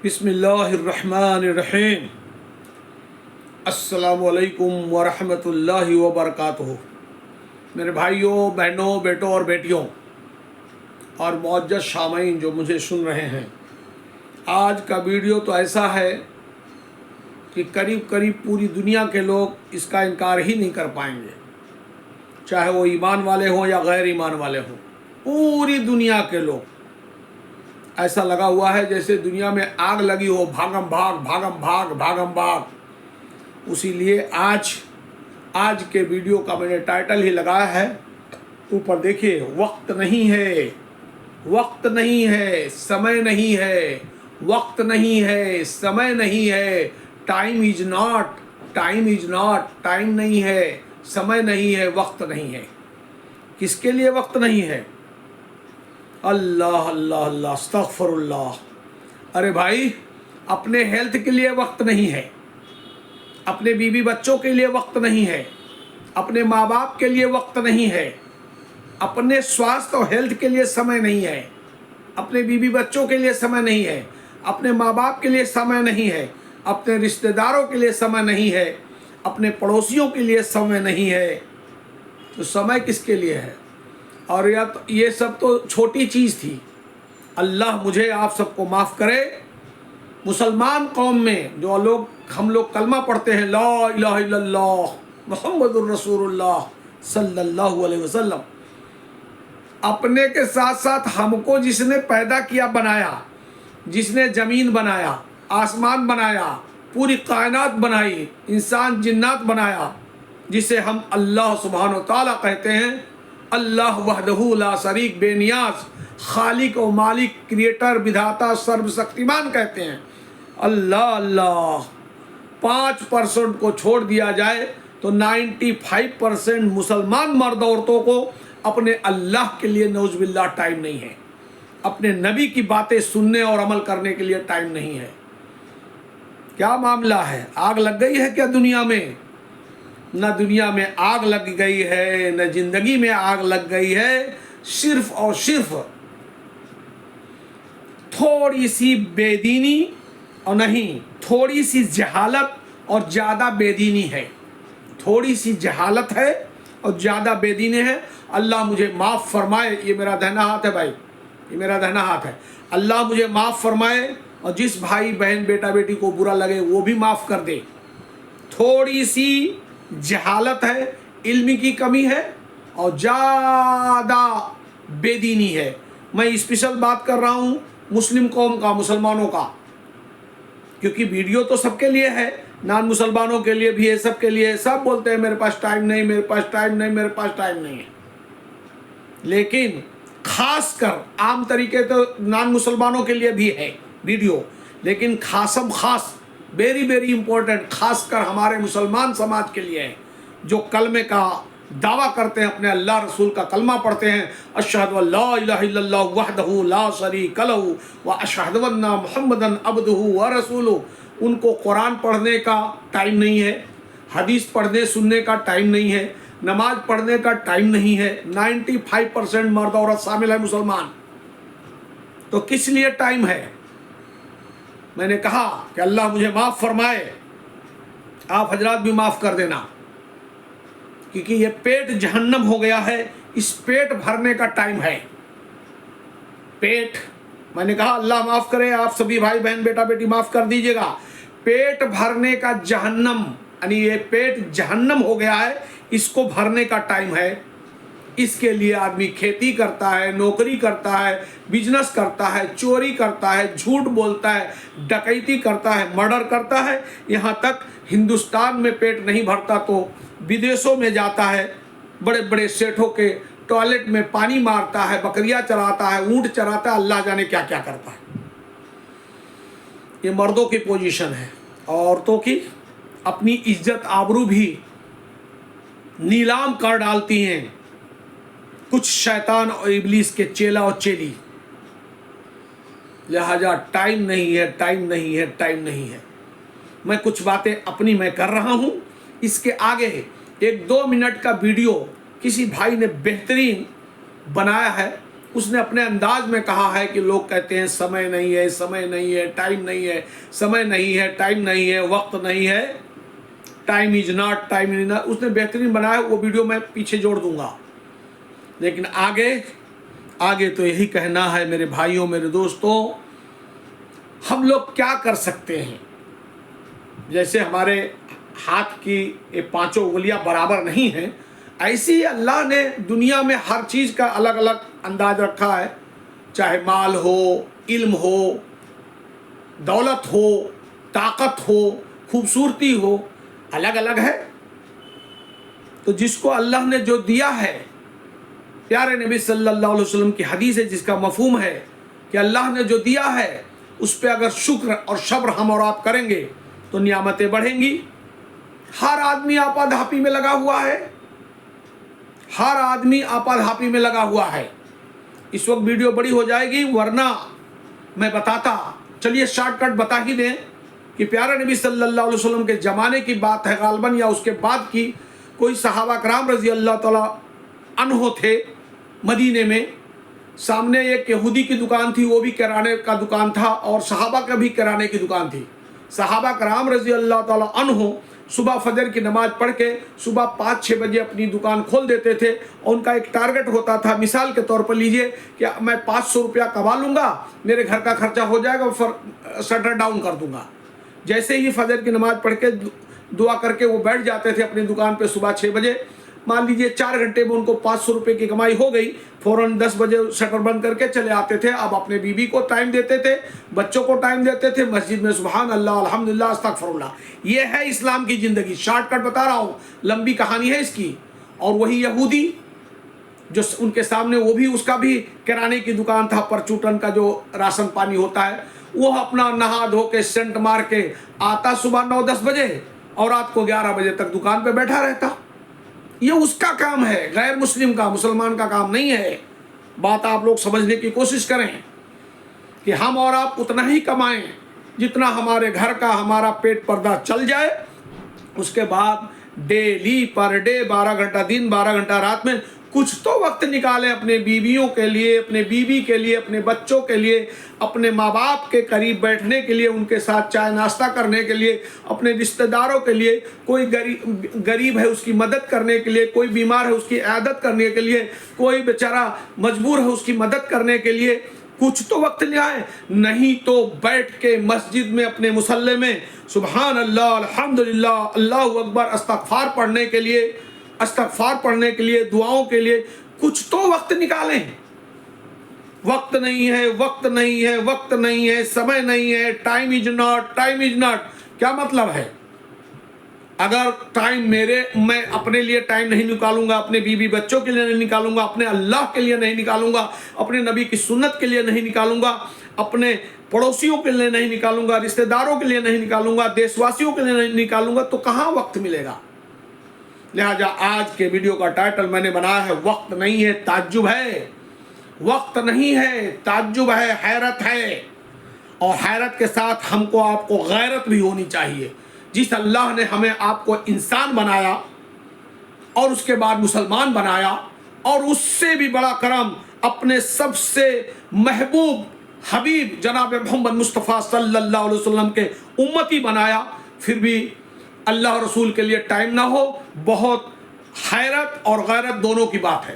بسم اللہ الرحمن الرحیم۔ السلام علیکم ورحمۃ اللہ وبرکاتہ۔ میرے بھائیوں، بہنوں، بیٹوں اور بیٹیوں اور معزز سامعین جو مجھے سن رہے ہیں، آج کا ویڈیو تو ایسا ہے کہ قریب پوری دنیا کے لوگ اس کا انکار ہی نہیں کر پائیں گے، چاہے وہ ایمان والے ہوں یا غیر ایمان والے ہوں۔ پوری دنیا کے لوگ ایسا لگا ہوا ہے جیسے دنیا میں آگ لگی ہو، بھاگم بھاگ۔ اسی لیے آج کے ویڈیو کا میں نے ٹائٹل ہی لگایا ہے، اوپر دیکھیے، وقت نہیں ہے، سمے نہیں ہے، وقت نہیں ہے، سمے نہیں ہے، ٹائم از ناٹ، ٹائم نہیں ہے، سمے نہیں ہے، وقت نہیں ہے۔ کس کے لیے وقت نہیں ہے؟ اللہ، استغفر اللہ۔ ارے بھائی، اپنے ہیلتھ کے لیے وقت نہیں ہے، اپنے بیوی بچوں کے لیے وقت نہیں ہے، اپنے ماں باپ کے لیے وقت نہیں ہے، اپنے سواستھ اور ہیلتھ کے لیے سمے نہیں ہے، اپنے بیوی بچوں کے لیے سمے نہیں ہے، اپنے ماں باپ کے لیے سمے نہیں ہے، اپنے رشتہ داروں کے لیے سمے نہیں ہے، اپنے پڑوسیوں کے لیے سمے نہیں ہے، تو سمے کس کے لیے ہے؟ اور یہ سب تو چھوٹی چیز تھی۔ اللہ مجھے آپ سب کو معاف کرے۔ مسلمان قوم میں جو ہم لوگ کلمہ پڑھتے ہیں، لا الہ الا اللہ محمد الرسول اللہ صلی اللہ علیہ وسلم، اپنے کے ساتھ ساتھ ہم کو جس نے پیدا کیا، بنایا، جس نے زمین بنایا، آسمان بنایا، پوری کائنات بنائی، انسان جنات بنایا، جسے ہم اللہ سبحانہ و تعالیٰ کہتے ہیں، اللہ وحدہ لا شریک، بے نیاز، خالق و مالک، کریٹر، بدھاتا، سرب شکتیمان کہتے ہیں۔ اللہ 5% کو چھوڑ دیا جائے تو 95% مسلمان مرد عورتوں کو اپنے اللہ کے لیے نعوذ باللہ ٹائم نہیں ہے، اپنے نبی کی باتیں سننے اور عمل کرنے کے لیے ٹائم نہیں ہے۔ کیا معاملہ ہے؟ آگ لگ گئی ہے کیا دنیا میں؟ نہ دنیا میں آگ لگ گئی ہے، نہ زندگی میں آگ لگ گئی ہے، صرف اور صرف تھوڑی سی بے دینی، اور نہیں، تھوڑی سی جہالت اور زیادہ بے دینی ہے۔ تھوڑی سی جہالت ہے اور زیادہ بے دینی ہے۔ اللہ مجھے معاف فرمائے۔ یہ میرا دہنا ہاتھ ہے بھائی، یہ میرا دہنا ہاتھ ہے۔ اللہ مجھے معاف فرمائے، اور جس بھائی بہن بیٹا بیٹی کو برا لگے وہ بھی معاف کر دے۔ تھوڑی سی جہالت ہے، علم کی کمی ہے، اور زیادہ بے دینی ہے۔ میں اسپیشل بات کر رہا ہوں مسلم قوم کا، مسلمانوں کا، کیونکہ ویڈیو تو سب کے لیے ہے، نان مسلمانوں کے لیے بھی ہے، سب کے لیے ہے۔ سب بولتے ہیں میرے پاس ٹائم نہیں، میرے پاس ٹائم نہیں، میرے پاس ٹائم نہیں ہے، لیکن خاص کر عام طریقے تو نان مسلمانوں کے لیے بھی ہے ویڈیو، لیکن خاص ویری امپورٹنٹ، خاص کر ہمارے مسلمان سماج کے لیے ہے، جو کلمے کا دعویٰ کرتے ہیں، اپنے اللہ رسول کا کلمہ پڑھتے ہیں، اشہد ان لا الہ الا اللہ وحدہ لا شریک لہ واشہد ان محمدا عبدہ ورسولہ۔ ان کو قرآن پڑھنے کا ٹائم نہیں ہے، حدیث پڑھنے سننے کا ٹائم نہیں ہے، نماز پڑھنے کا ٹائم نہیں ہے۔ 95% مرد عورت شامل ہے مسلمان، تو کس لیے ٹائم ہے؟ میں نے کہا کہ اللہ مجھے معاف فرمائے، آپ حضرات بھی معاف کر دینا، کیونکہ یہ پیٹ جہنم ہو گیا ہے۔ اس پیٹ بھرنے کا ٹائم ہے۔ پیٹ، میں نے کہا اللہ معاف کرے، آپ سبھی بھائی بہن بیٹا بیٹی معاف کر دیجیے گا۔ پیٹ بھرنے کا جہنم، یعنی یہ پیٹ جہنم ہو گیا ہے، اس کو بھرنے کا ٹائم ہے۔ اس کے لیے آدمی کھیتی کرتا ہے، نوکری کرتا ہے، بزنس کرتا ہے، چوری کرتا ہے، جھوٹ بولتا ہے، ڈکیتی کرتا ہے، مرڈر کرتا ہے۔ یہاں تک ہندوستان میں پیٹ نہیں بھرتا تو بدیشوں میں جاتا ہے، بڑے بڑے سیٹھوں کے ٹوائلٹ میں پانی مارتا ہے، بکریاں چراتا ہے، اونٹ چراتا ہے، اللہ جانے کیا کیا کرتا ہے۔ یہ مردوں کی پوزیشن ہے۔ عورتوں کی اپنی عزت آبرو بھی نیلام کر ڈالتی ہیں کچھ شیطان اور ابلیس کے چیلا اور چیلی۔ لہذا ٹائم نہیں ہے۔ میں کچھ باتیں اپنی میں کر رہا ہوں، اس کے آگے 1-2 منٹ کا ویڈیو کسی بھائی نے بہترین بنایا ہے، اس نے اپنے انداز میں کہا ہے کہ لوگ کہتے ہیں سمے نہیں ہے، سمے نہیں ہے، ٹائم نہیں ہے، سمے نہیں ہے، ٹائم نہیں ہے، وقت نہیں ہے، time is not, time is not. اس نے بہترین بنایا، وہ ویڈیو میں پیچھے جوڑ دوں گا. لیکن آگے تو یہی کہنا ہے میرے بھائیوں، میرے دوستوں، ہم لوگ کیا کر سکتے ہیں؟ جیسے ہمارے ہاتھ کی یہ 5 انگلیاں برابر نہیں ہیں، ایسی ہی اللہ نے دنیا میں ہر چیز کا الگ الگ انداز رکھا ہے. چاہے مال ہو، علم ہو، دولت ہو، طاقت ہو، خوبصورتی ہو، الگ الگ ہے. تو جس کو اللہ نے جو دیا ہے، پیارے نبی صلی اللہ علیہ وسلم کی حدیث ہے جس کا مفہوم ہے کہ اللہ نے جو دیا ہے اس پہ اگر شکر اور صبر ہم اور آپ کریں گے تو نعمتیں بڑھیں گی. ہر آدمی آپا دھاپی میں لگا ہوا ہے، ہر آدمی آپا دھاپی میں لگا ہوا ہے. اس وقت ویڈیو بڑی ہو جائے گی، ورنہ میں بتاتا. چلیے شارٹ کٹ بتا ہی دیں کہ پیارے نبی صلی اللہ علیہ وسلم کے زمانے کی بات ہے غالباً، یا اس کے بعد کی. کوئی صحابہ کرام رضی اللہ تعالیٰ عنہ تھے مدینے میں. سامنے ایک یہودی کی دکان تھی، وہ بھی کرانے کا دکان تھا، اور صحابہ کا بھی کرانے کی دکان تھی. صحابہ کرام رضی اللہ تعالیٰ عنہ صبح فجر کی نماز پڑھ کے صبح 5-6 بجے اپنی دکان کھول دیتے تھے، اور ان کا ایک ٹارگٹ ہوتا تھا. مثال کے طور پر لیجئے کہ میں 500 روپیہ کما لوں گا، میرے گھر کا خرچہ ہو جائے گا، پھر شٹر ڈاؤن کر دوں گا. جیسے ہی فجر کی نماز پڑھ کے دعا کر کے وہ بیٹھ جاتے تھے اپنی دکان پہ صبح 6 بجے. مان لیجئے 4 گھنٹے میں ان کو 500 روپے کی کمائی ہو گئی. فوراً 10 بجے شٹر بند کر کے چلے آتے تھے. اب اپنے بیوی کو ٹائم دیتے تھے، بچوں کو ٹائم دیتے تھے، مسجد میں سبحان اللہ، الحمدللہ، استغفر اللہ. یہ ہے اسلام کی زندگی. شارٹ کٹ بتا رہا ہوں، لمبی کہانی ہے اس کی. اور وہی یہودی جو ان کے سامنے، وہ بھی اس کا بھی کرانے کی دکان تھا، پرچوٹن کا جو راشن پانی ہوتا ہے، وہ اپنا نہا دھو کے سینٹ مار کے آتا صبح 9-10 بجے اور رات کو 11 بجے تک دکان پہ بیٹھا رہتا. یہ اس کا کام ہے، غیر مسلم کا، مسلمان کا کام نہیں ہے. بات آپ لوگ سمجھنے کی کوشش کریں کہ ہم اور آپ اتنا ہی کمائیں جتنا ہمارے گھر کا، ہمارا پیٹ پردہ چل جائے. اس کے بعد ڈیلی پر ڈے 12 گھنٹہ دن، 12 گھنٹہ رات میں کچھ تو وقت نکالیں اپنے بیویوں کے لیے، اپنے بیوی کے لیے، اپنے بچوں کے لیے، اپنے ماں باپ کے قریب بیٹھنے کے لیے، ان کے ساتھ چائے ناشتہ کرنے کے لیے، اپنے رشتہ داروں کے لیے. کوئی غریب ہے اس کی مدد کرنے کے لیے، کوئی بیمار ہے اس کی عیادت کرنے کے لیے، کوئی بیچارہ مجبور ہے اس کی مدد کرنے کے لیے. کچھ تو وقت لے آئے. نہیں تو بیٹھ کے مسجد میں اپنے مصلی میں سبحان اللہ، الحمدللہ، اللہ اکبر، استغفار پڑھنے کے لیے، دعاؤں کے لیے کچھ تو وقت نکالیں. وقت نہیں ہے، وقت نہیں ہے، وقت نہیں ہے، سمے نہیں ہے، time is not, time is not. کیا مطلب ہے؟ اگر میں اپنے لیے ٹائم نہیں نکالوں گا، اپنے بیوی بچوں کے لیے نہیں نکالوں گا، اپنے اللہ کے لیے نہیں نکالوں گا، اپنے نبی کی سنت کے لیے نہیں نکالوں گا، اپنے پڑوسیوں کے لیے نہیں نکالوں گا، رشتہ داروں کے لیے نہیں نکالوں گا، دیش واسیوں کے لیے نہیں نکالوں گا، تو کہاں وقت ملے گا؟ لہٰذا آج کے ویڈیو کا ٹائٹل میں نے بنایا ہے وقت نہیں ہے، تعجب ہے. وقت نہیں ہے، تعجب ہے، حیرت ہے. اور حیرت کے ساتھ ہم کو آپ کو غیرت بھی ہونی چاہیے. جس اللہ نے ہمیں آپ کو انسان بنایا اور اس کے بعد مسلمان بنایا، اور اس سے بھی بڑا کرم اپنے سب سے محبوب حبیب جناب محمد مصطفیٰ صلی اللہ علیہ وسلم کے امتی بنایا، پھر بھی اللہ رسول کے لیے ٹائم نہ ہو. بہت حیرت اور غیرت دونوں کی بات ہے.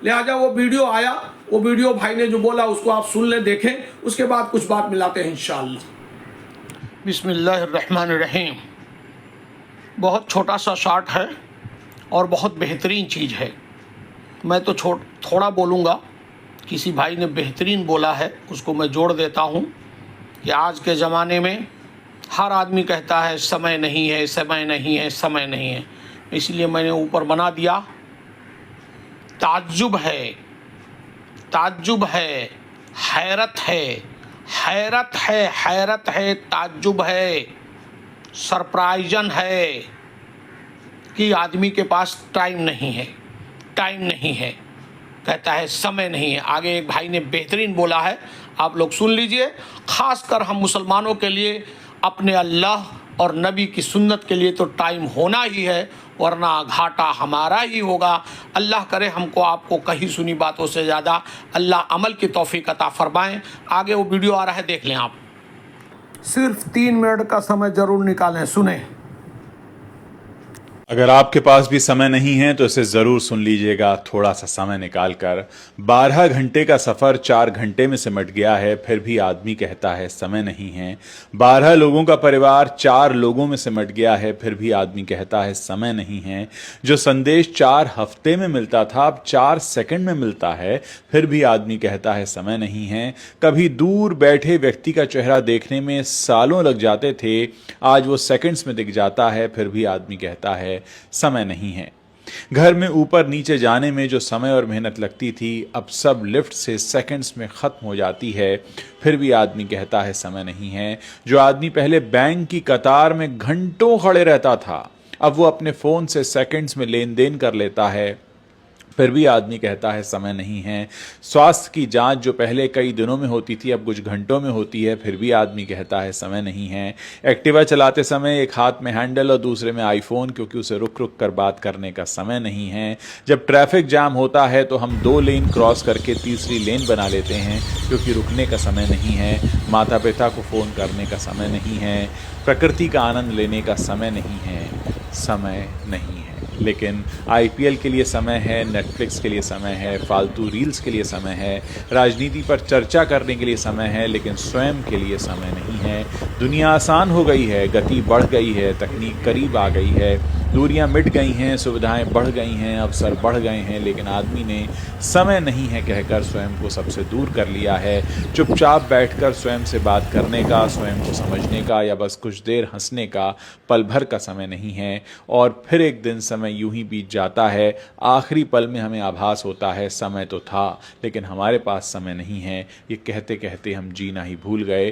لہٰذا وہ ویڈیو آیا، وہ ویڈیو بھائی نے جو بولا اس کو آپ سن لیں، دیکھیں، اس کے بعد کچھ بات ملاتے ہیں انشاءاللہ. بسم اللہ الرحمن الرحیم. بہت چھوٹا سا شارٹ ہے اور بہت بہترین چیز ہے. میں تو تھوڑا بولوں گا، کسی بھائی نے بہترین بولا ہے، اس کو میں جوڑ دیتا ہوں کہ آج کے زمانے میں ہر آدمی کہتا ہے سمے نہیں ہے، سمے نہیں ہے، سمے نہیں ہے. اس لیے میں نے اوپر بنا دیا تعجب ہے، تعجب ہے، حیرت ہے، حیرت ہے، حیرت ہے، تعجب ہے، سرپرائزن ہے کہ آدمی کے پاس ٹائم نہیں ہے، ٹائم نہیں ہے، کہتا ہے سمے نہیں ہے. آگے ایک بھائی نے بہترین بولا ہے، آپ لوگ سن لیجئے. خاص کر ہم مسلمانوں کے لیے اپنے اللہ اور نبی کی سنت کے لیے تو ٹائم ہونا ہی ہے، ورنہ گھاٹا ہمارا ہی ہوگا۔ اللہ کرے ہم کو آپ کو کہیں سنی باتوں سے زیادہ اللہ عمل کی توفیق عطا فرمائیں۔ آگے وہ ویڈیو آ رہا ہے، دیکھ لیں آپ۔ صرف 3 منٹ کا سمے ضرور نکالیں، سنیں۔ اگر آپ کے پاس بھی سمے نہیں ہے تو اسے ضرور سن لیجئے گا تھوڑا سا سمے نکال کر۔ 12 گھنٹے کا سفر 4 گھنٹے میں سمٹ گیا ہے، پھر بھی آدمی کہتا ہے سمے نہیں ہے۔ 12 لوگوں کا پریوار 4 لوگوں میں سمٹ گیا ہے، پھر بھی آدمی کہتا ہے سمے نہیں ہے۔ جو سندیش 4 ہفتے میں ملتا تھا اب 4 سیکنڈ میں ملتا ہے، پھر بھی آدمی کہتا ہے سمے نہیں ہے۔ کبھی دور بیٹھے ویکتی کا چہرہ دیکھنے میں سالوں لگ جاتے تھے، آج وہ سیکنڈز میں دکھ جاتا ہے، پھر بھی آدمی کہتا ہے سمے نہیں ہے۔ گھر میں اوپر نیچے جانے میں جو سمے اور محنت لگتی تھی اب سب لفٹ سے سیکنڈز میں ختم ہو جاتی ہے، پھر بھی آدمی کہتا ہے سمے نہیں ہے۔ جو آدمی پہلے بینک کی قطار میں گھنٹوں کھڑے رہتا تھا اب وہ اپنے فون سے سیکنڈز میں لین دین کر لیتا ہے، پھر بھی آدمی کہتا ہے سمے نہیں ہے۔ سواستھ کی جانچ جو پہلے کئی دنوں میں ہوتی تھی اب کچھ گھنٹوں میں ہوتی ہے، پھر بھی آدمی کہتا ہے سمے نہیں ہے۔ ایکٹیوا چلاتے سمے ایک ہاتھ میں ہینڈل اور دوسرے میں آئی فون، کیونکہ اسے رک رک کر بات کرنے کا سمے نہیں ہے۔ جب ٹریفک جام ہوتا ہے تو ہم 2 لین کراس کر کے تیسری لین بنا لیتے ہیں، کیونکہ رکنے کا سمے نہیں ہے۔ ماتا پتا کو فون کرنے کا سمے نہیں ہے۔ پرکرتی کا آنند لینے کا سمے نہیں ہے، سمے نہیں ہے۔ لیکن آئی پی ایل کے لیے سمے ہے، نیٹ فلکس کے لیے سمے ہے، فالتو ریلز کے لیے سمے ہے، راجنیتی پر چرچا کرنے کے لیے سمے ہے، لیکن سوئم کے لیے سمے نہیں ہے۔ دنیا آسان ہو گئی ہے، گتی بڑھ گئی ہے، تکنیک قریب آ گئی ہے، دوریاں مٹ گئی ہیں، سویدھائیں بڑھ گئی ہیں، اوسر بڑھ گئے ہیں، لیکن آدمی نے سمے نہیں ہے کہہ کر سوئم کو سب سے دور کر لیا ہے۔ چپ چاپ بیٹھ کر سوئم سے بات کرنے کا، سوئم کو سمجھنے کا یا بس کچھ دیر ہنسنے کا پل بھر کا سمے نہیں ہے، اور پھر ایک دن سمے یوں ہی بیت جاتا ہے۔ آخری پل میں ہمیں آبھاس ہوتا ہے سمے تو تھا لیکن ہمارے پاس سمے نہیں ہے، یہ کہتے کہتے ہم جینا ہی بھول گئے۔